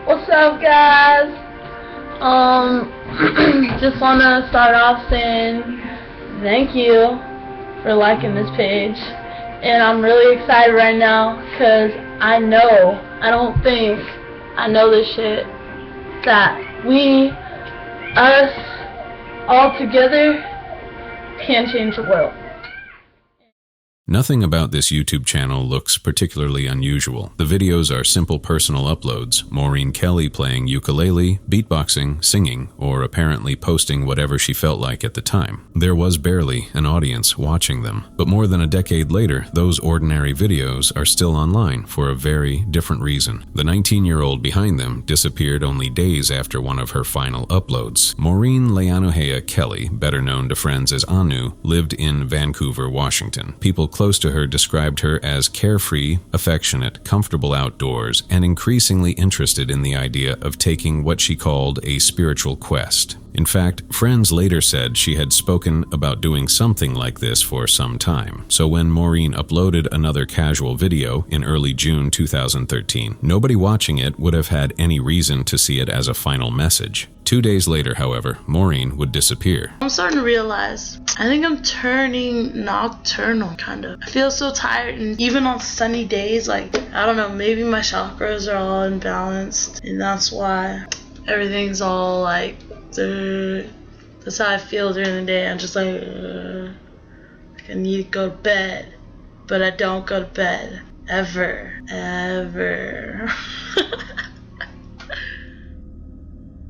What's up, guys? Just want to start off saying thank you for liking this page, and I'm really excited right now because I don't think I know this shit, that us all together can change the world. Nothing about this YouTube channel looks particularly unusual. The videos are simple personal uploads, Maureen Kelly playing ukulele, beatboxing, singing, or apparently posting whatever she felt like at the time. There was barely an audience watching them, but more than a decade later, those ordinary videos are still online for a very different reason. The 19-year-old behind them disappeared only days after one of her final uploads. Maureen Leanuhea Kelly, better known to friends as Anu, lived in Vancouver, Washington. People close to her described her as carefree, affectionate, comfortable outdoors, and increasingly interested in the idea of taking what she called a spiritual quest. In fact, friends later said she had spoken about doing something like this for some time. So when Maureen uploaded another casual video in early June 2013, nobody watching it would have had any reason to see it as a final message. 2 days later, however, Maureen would disappear. I'm starting to realize, I think I'm turning nocturnal, kind of. I feel so tired, and even on sunny days, I don't know, maybe my chakras are all imbalanced, and that's why everything's all that's how I feel during the day. I'm just I need to go to bed, but I don't go to bed ever.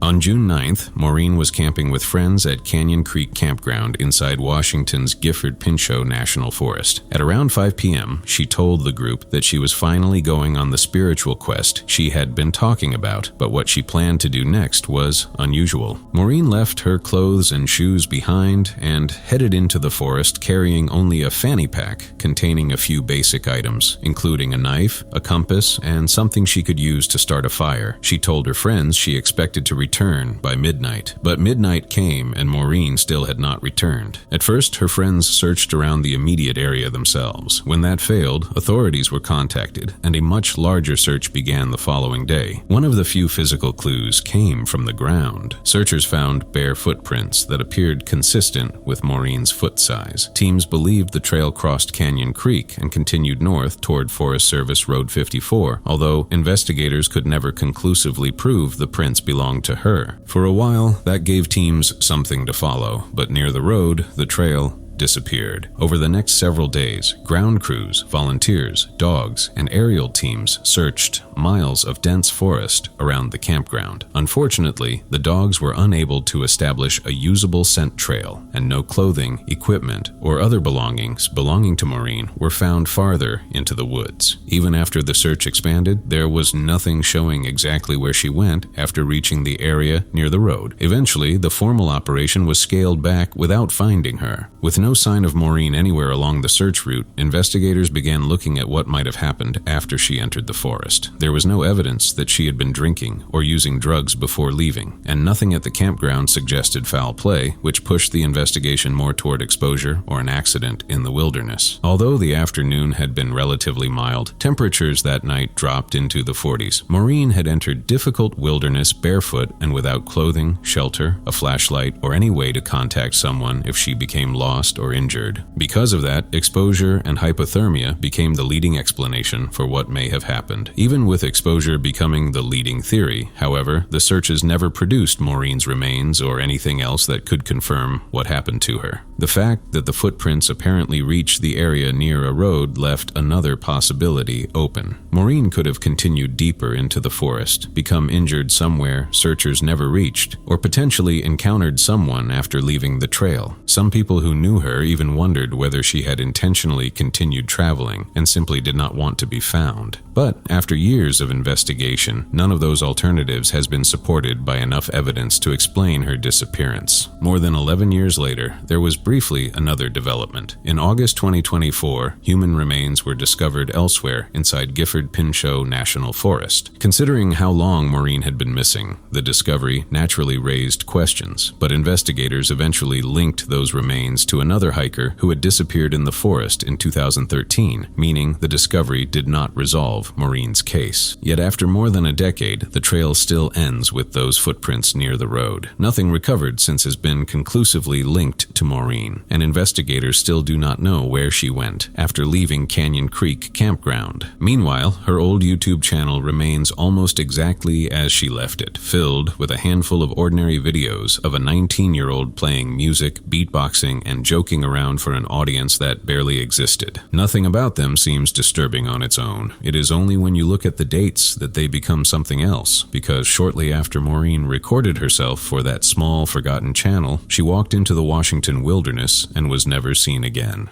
On June 9th, Maureen was camping with friends at Canyon Creek Campground inside Washington's Gifford-Pinchot National Forest. At around 5 p.m., she told the group that she was finally going on the spiritual quest she had been talking about, but what she planned to do next was unusual. Maureen left her clothes and shoes behind and headed into the forest carrying only a fanny pack containing a few basic items, including a knife, a compass, and something she could use to start a fire. She told her friends she expected to return by midnight, but midnight came and Maureen still had not returned. At first, her friends searched around the immediate area themselves. When that failed, authorities were contacted, and a much larger search began the following day. One of the few physical clues came from the ground. Searchers found bare footprints that appeared consistent with Maureen's foot size. Teams believed the trail crossed Canyon Creek and continued north toward Forest Service Road 54, although investigators could never conclusively prove the prints belonged to her. For a while, that gave teams something to follow, but near the road, the trail disappeared. Over the next several days, ground crews, volunteers, dogs, and aerial teams searched miles of dense forest around the campground. Unfortunately, the dogs were unable to establish a usable scent trail, and no clothing, equipment, or other belongings belonging to Maureen were found farther into the woods. Even after the search expanded, there was nothing showing exactly where she went after reaching the area near the road. Eventually, the formal operation was scaled back without finding her. With no sign of Maureen anywhere along the search route, investigators began looking at what might have happened after she entered the forest. There was no evidence that she had been drinking or using drugs before leaving, and nothing at the campground suggested foul play, which pushed the investigation more toward exposure or an accident in the wilderness. Although the afternoon had been relatively mild, temperatures that night dropped into the 40s. Maureen had entered difficult wilderness barefoot and without clothing, shelter, a flashlight, or any way to contact someone if she became lost or injured. Because of that, exposure and hypothermia became the leading explanation for what may have happened. Even with exposure becoming the leading theory, however, the searches never produced Maureen's remains or anything else that could confirm what happened to her. The fact that the footprints apparently reached the area near a road left another possibility open. Maureen could have continued deeper into the forest, become injured somewhere searchers never reached, or potentially encountered someone after leaving the trail. Some people who knew her even wondered whether she had intentionally continued traveling and simply did not want to be found. But after years of investigation, none of those alternatives has been supported by enough evidence to explain her disappearance. More than 11 years later, there was briefly another development. In August 2024, human remains were discovered elsewhere inside Gifford-Pinchot National Forest. Considering how long Maureen had been missing, the discovery naturally raised questions, but investigators eventually linked those remains to another hiker who had disappeared in the forest in 2013, meaning the discovery did not resolve Maureen's case. Yet after more than a decade, the trail still ends with those footprints near the road. Nothing recovered since has been conclusively linked to Maureen, and investigators still do not know where she went after leaving Canyon Creek Campground. Meanwhile, her old YouTube channel remains almost exactly as she left it, filled with a handful of ordinary videos of a 19-year-old playing music, beatboxing, and joking around for an audience that barely existed. Nothing about them seems disturbing on its own. It is only when you look at the dates that they become something else, because shortly after Maureen recorded herself for that small, forgotten channel, she walked into the Washington wilderness and was never seen again.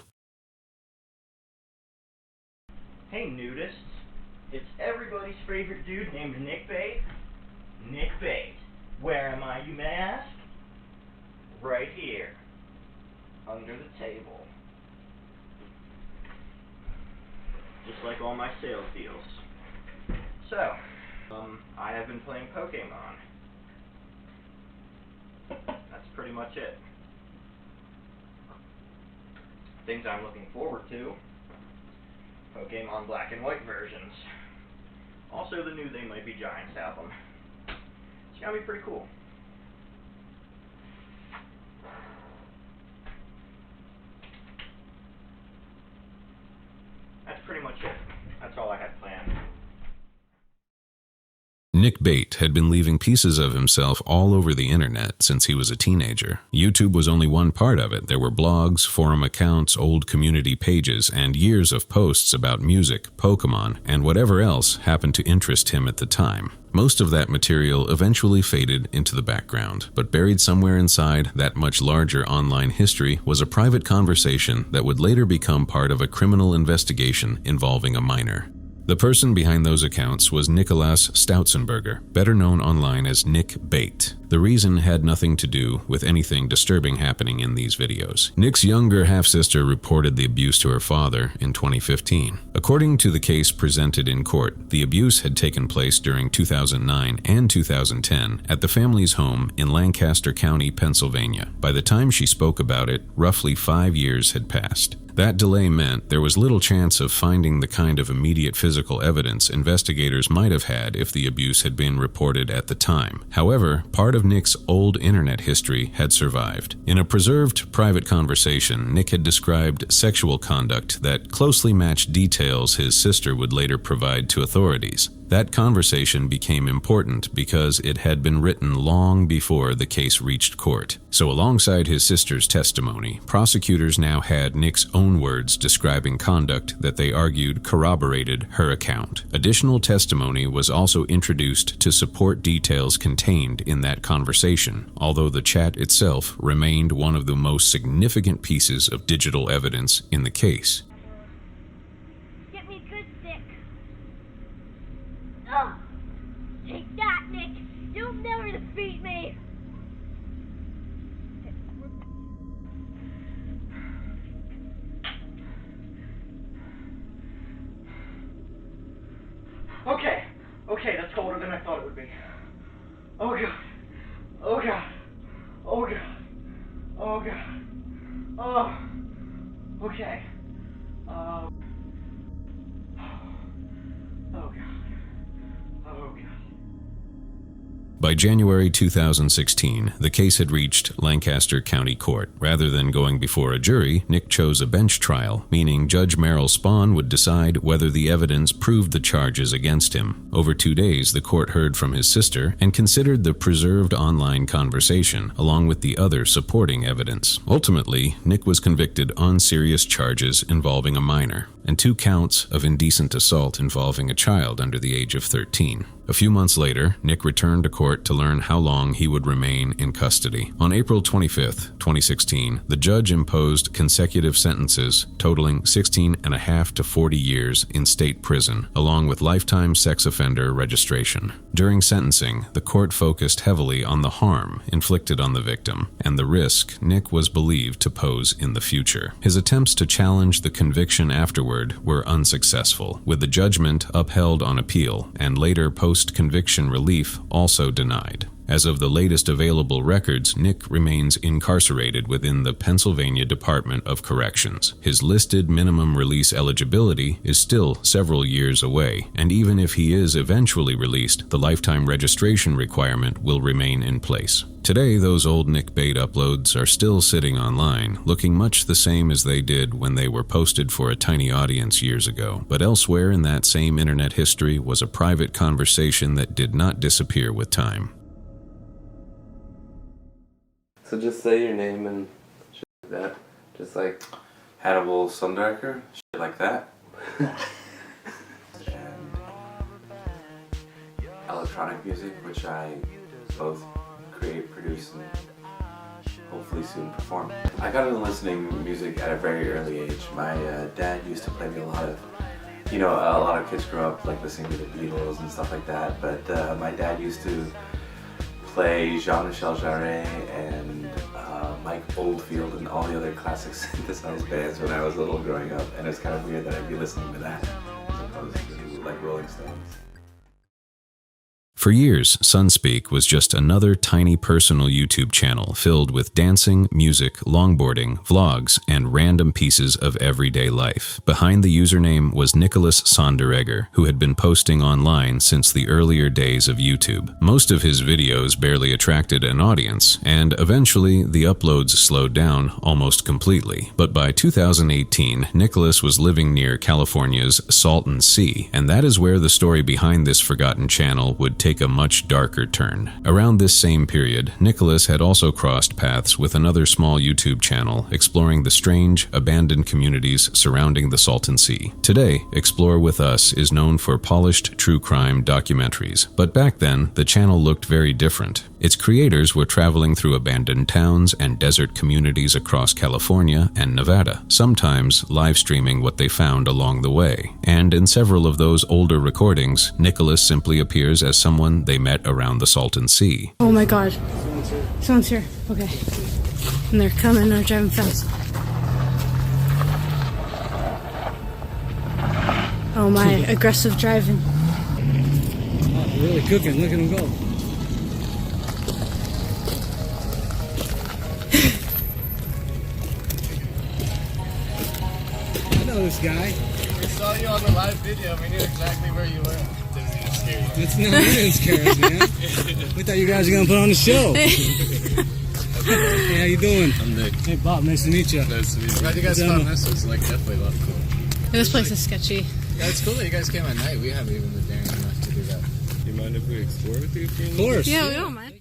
Hey nudists, it's everybody's favorite dude named Nick Bate. Nick Bate. Where am I, you may ask? Right here, under the table. Just like all my sales deals. So, I have been playing Pokemon. That's pretty much it. Things I'm looking forward to: Pokemon Black and White versions. Also the new They Might Be Giants album. It's gonna be pretty cool. That's pretty much it. That's all I had planned. Nick Bate had been leaving pieces of himself all over the internet since he was a teenager. YouTube was only one part of it. There were blogs, forum accounts, old community pages, and years of posts about music, Pokemon, and whatever else happened to interest him at the time. Most of that material eventually faded into the background, but buried somewhere inside that much larger online history was a private conversation that would later become part of a criminal investigation involving a minor. The person behind those accounts was Nicholas Stautzenberger, better known online as Nick Bate. The reason had nothing to do with anything disturbing happening in these videos. Nick's younger half-sister reported the abuse to her father in 2015. According to the case presented in court, the abuse had taken place during 2009 and 2010 at the family's home in Lancaster County, Pennsylvania. By the time she spoke about it, roughly 5 years had passed. That delay meant there was little chance of finding the kind of immediate physical evidence investigators might have had if the abuse had been reported at the time. However, part of Nick's old internet history had survived. In a preserved private conversation, Nick had described sexual conduct that closely matched details his sister would later provide to authorities. That conversation became important because it had been written long before the case reached court. So alongside his sister's testimony, prosecutors now had Nick's own words describing conduct that they argued corroborated her account. Additional testimony was also introduced to support details contained in that conversation, although the chat itself remained one of the most significant pieces of digital evidence in the case. Get me a good stick. Oh, take that, Nick. You'll never defeat me. Okay, that's colder than I thought it would be. Oh god. Oh god. Oh god. Oh god. Oh. Okay. Oh god. Oh god. By January 2016, the case had reached Lancaster County Court. Rather than going before a jury, Nick chose a bench trial, meaning Judge Merrill Spahn would decide whether the evidence proved the charges against him. Over 2 days, the court heard from his sister and considered the preserved online conversation, along with the other supporting evidence. Ultimately, Nick was convicted on serious charges involving a minor, and 2 counts of indecent assault involving a child under the age of 13. A few months later, Nick returned to court to learn how long he would remain in custody. On April 25, 2016, the judge imposed consecutive sentences totaling 16.5 to 40 years in state prison, along with lifetime sex offender registration. During sentencing, the court focused heavily on the harm inflicted on the victim and the risk Nick was believed to pose in the future. His attempts to challenge the conviction afterward were unsuccessful, with the judgment upheld on appeal and later post-conviction relief also denied. As of the latest available records, Nick remains incarcerated within the Pennsylvania Department of Corrections. His listed minimum release eligibility is still several years away, and even if he is eventually released, the lifetime registration requirement will remain in place. Today, those old Nick Bait uploads are still sitting online, looking much the same as they did when they were posted for a tiny audience years ago. But elsewhere in that same internet history was a private conversation that did not disappear with time. So just say your name and shit like that. Just like Hannibal Sundarker, shit like that. And electronic music, which I both create, produce, and hopefully soon perform. I got into listening to music at a very early age. My dad used to play me a lot of, a lot of kids grow up like listening to the Beatles and stuff like that, but my dad used to play Jean-Michel Jarre and Mike Oldfield and all the other classic synthesized bands when I was little growing up, and it's kind of weird that I'd be listening to that as opposed to like Rolling Stones. For years, Sunspeak was just another tiny personal YouTube channel filled with dancing, music, longboarding, vlogs, and random pieces of everyday life. Behind the username was Nicholas Sonderegger, who had been posting online since the earlier days of YouTube. Most of his videos barely attracted an audience, and eventually the uploads slowed down almost completely. But by 2018, Nicholas was living near California's Salton Sea, and that is where the story behind this forgotten channel would take a much darker turn. Around this same period, Nicholas had also crossed paths with another small YouTube channel exploring the strange, abandoned communities surrounding the Salton Sea. Today, Explore With Us is known for polished true crime documentaries, but back then, the channel looked very different. Its creators were traveling through abandoned towns and desert communities across California and Nevada, sometimes live streaming what they found along the way. And in several of those older recordings, Nicholas simply appears as someone they met around the Salton Sea. Oh my god. Someone's here. Okay. And they're coming, they're driving fast. Oh my, aggressive driving. Oh, they're really cooking, look at them go. I know this guy. We saw you on the live video, we knew exactly where you were. It's not even scary, man. We thought you guys were gonna put on the show. Hey, how you doing? I'm Nick. Hey, Bob. Nice to meet you. Nice to meet you. Glad you guys found this. It's like definitely a lot cool. This place is sketchy. Yeah, it's cool that you guys came at night. We haven't even been daring enough to do that. You mind if we explore with you for a little? Of course. Yeah, we don't mind.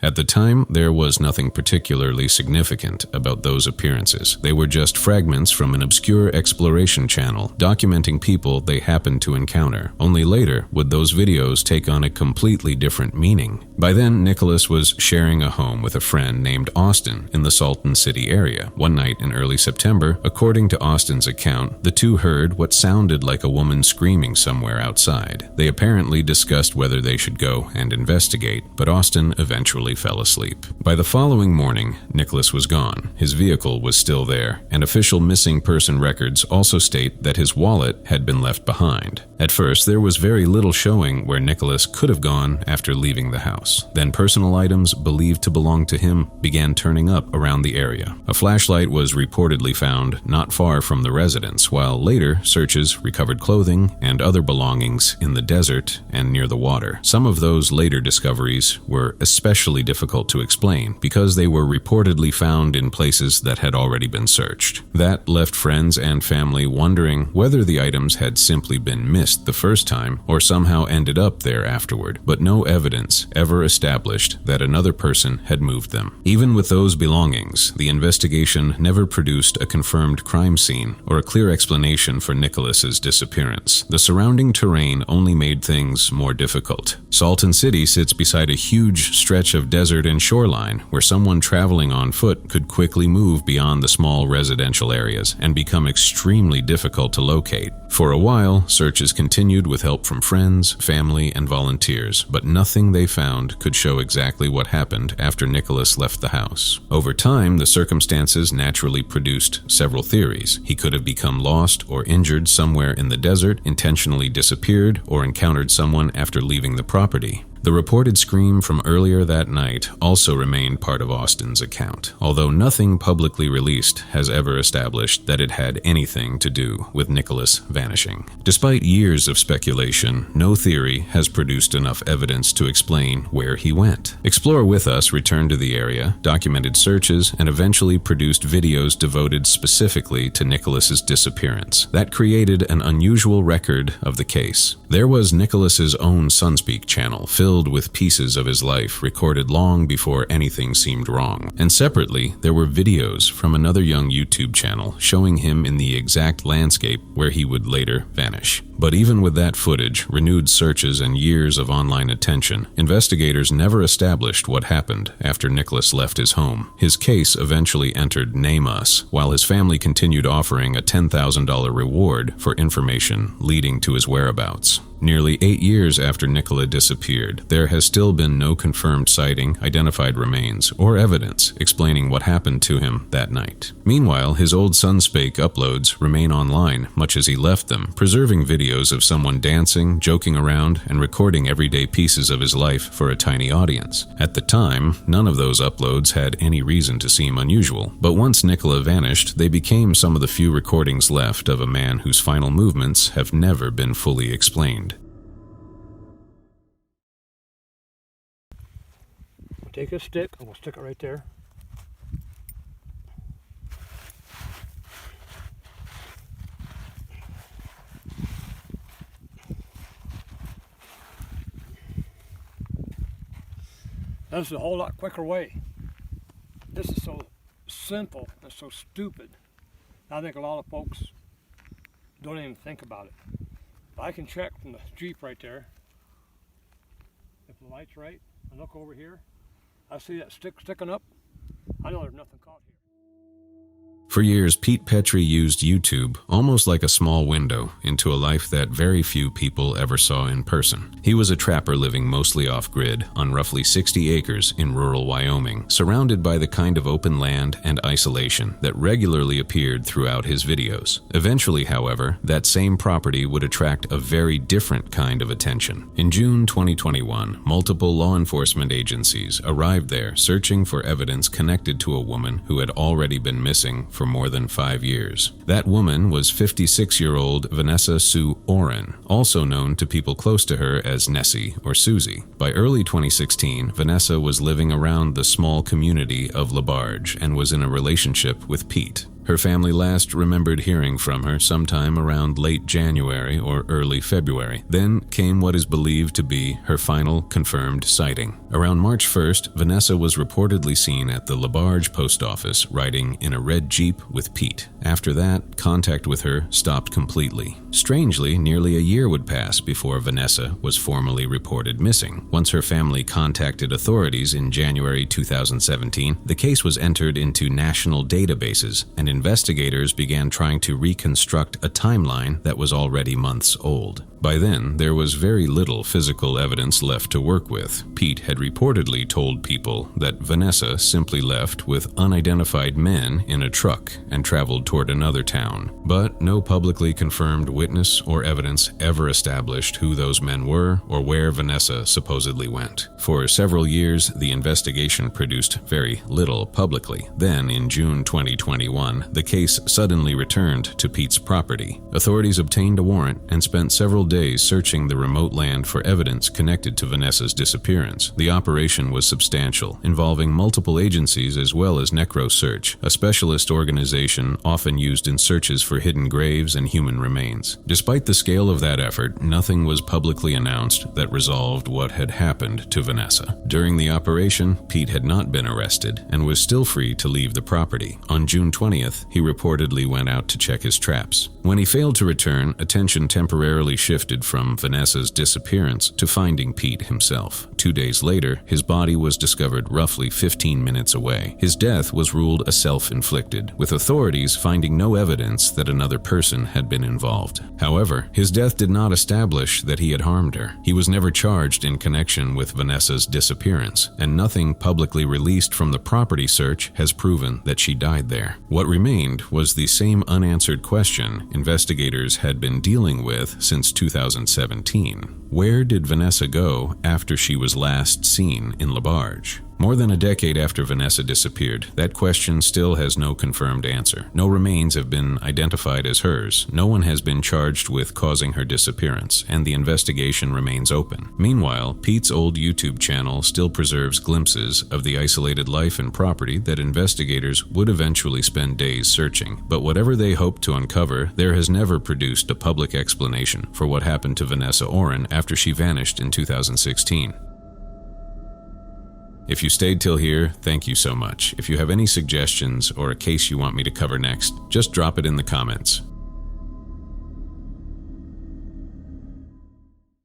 At the time, there was nothing particularly significant about those appearances. They were just fragments from an obscure exploration channel, documenting people they happened to encounter. Only later would those videos take on a completely different meaning. By then, Nicholas was sharing a home with a friend named Austin in the Salton City area. One night in early September, according to Austin's account, the two heard what sounded like a woman screaming somewhere outside. They apparently discussed whether they should go and investigate, but Austin eventually fell asleep. By the following morning, Nicholas was gone. His vehicle was still there, and official missing person records also state that his wallet had been left behind. At first, there was very little showing where Nicholas could have gone after leaving the house. Then personal items believed to belong to him began turning up around the area. A flashlight was reportedly found not far from the residence, while later searches recovered clothing and other belongings in the desert and near the water. Some of those later discoveries were especially difficult to explain because they were reportedly found in places that had already been searched. That left friends and family wondering whether the items had simply been missed the first time or somehow ended up there afterward, but no evidence ever established that another person had moved them. Even with those belongings, the investigation never produced a confirmed crime scene or a clear explanation for Nicholas's disappearance. The surrounding terrain only made things more difficult. Salton City sits beside a huge stretch of desert and shoreline where someone traveling on foot could quickly move beyond the small residential areas and become extremely difficult to locate. For a while, searches continued with help from friends, family, and volunteers, but nothing they found could show exactly what happened after Nicholas left the house. Over time, the circumstances naturally produced several theories. He could have become lost or injured somewhere in the desert, intentionally disappeared, or encountered someone after leaving the property. The reported scream from earlier that night also remained part of Austin's account, although nothing publicly released has ever established that it had anything to do with Nicholas vanishing. Despite years of speculation, no theory has produced enough evidence to explain where he went. Explore With Us returned to the area, documented searches, and eventually produced videos devoted specifically to Nicholas's disappearance. That created an unusual record of the case. There was Nicholas's own Sunspeak channel, filled with pieces of his life recorded long before anything seemed wrong. And separately, there were videos from another young YouTube channel showing him in the exact landscape where he would later vanish. But even with that footage, renewed searches, and years of online attention, investigators never established what happened after Nicholas left his home. His case eventually entered Name Us, while his family continued offering a $10,000 reward for information leading to his whereabouts. Nearly 8 years after Nicola disappeared, there has still been no confirmed sighting, identified remains, or evidence explaining what happened to him that night. Meanwhile, his old Sunspeak uploads remain online, much as he left them, preserving videos of someone dancing, joking around, and recording everyday pieces of his life for a tiny audience. At the time, none of those uploads had any reason to seem unusual, but once Nicola vanished, they became some of the few recordings left of a man whose final movements have never been fully explained. Take a stick, and we'll stick it right there. This is a whole lot quicker way. This is so simple and so stupid. I think a lot of folks don't even think about it. I can check from the Jeep right there. If the light's right, and look over here. I see that stick sticking up. I know there's nothing caught here. For years, Pete Petrie used YouTube almost like a small window into a life that very few people ever saw in person. He was a trapper living mostly off-grid on roughly 60 acres in rural Wyoming, surrounded by the kind of open land and isolation that regularly appeared throughout his videos. Eventually, however, that same property would attract a very different kind of attention. In June 2021, multiple law enforcement agencies arrived there searching for evidence connected to a woman who had already been missing for more than 5 years. That woman was 56-year-old Vanessa Sue Oren, also known to people close to her as Nessie or Susie. By early 2016, Vanessa was living around the small community of LaBarge and was in a relationship with Pete. Her family last remembered hearing from her sometime around late January or early February. Then came what is believed to be her final confirmed sighting. Around March 1st, Vanessa was reportedly seen at the LaBarge post office riding in a red Jeep with Pete. After that, contact with her stopped completely. Strangely, nearly a year would pass before Vanessa was formally reported missing. Once her family contacted authorities in January 2017, the case was entered into national databases, and investigators began trying to reconstruct a timeline that was already months old. By then, there was very little physical evidence left to work with. Pete had reportedly told people that Vanessa simply left with unidentified men in a truck and traveled toward another town. But no publicly confirmed witness or evidence ever established who those men were or where Vanessa supposedly went. For several years, the investigation produced very little publicly. Then, in June 2021, the case suddenly returned to Pete's property. Authorities obtained a warrant and spent several days searching the remote land for evidence connected to Vanessa's disappearance. The operation was substantial, involving multiple agencies as well as NecroSearch, a specialist organization often used in searches for hidden graves and human remains. Despite the scale of that effort, nothing was publicly announced that resolved what had happened to Vanessa. During the operation, Pete had not been arrested and was still free to leave the property. On June 20th, he reportedly went out to check his traps. When he failed to return, attention temporarily shifted from Vanessa's disappearance to finding Pete himself. 2 days later, his body was discovered roughly 15 minutes away. His death was ruled a self-inflicted, with authorities finding no evidence that another person had been involved. However, his death did not establish that he had harmed her. He was never charged in connection with Vanessa's disappearance, and nothing publicly released from the property search has proven that she died there. What remained was the same unanswered question investigators had been dealing with since 2017. Where did Vanessa go after she was was last seen in LaBarge. More than a decade after Vanessa disappeared, that question still has no confirmed answer. No remains have been identified as hers, no one has been charged with causing her disappearance, and the investigation remains open. Meanwhile, Pete's old YouTube channel still preserves glimpses of the isolated life and property that investigators would eventually spend days searching. But whatever they hoped to uncover, there has never produced a public explanation for what happened to Vanessa Oren after she vanished in 2016. If you stayed till here, thank you so much. If you have any suggestions or a case you want me to cover next, just drop it in the comments.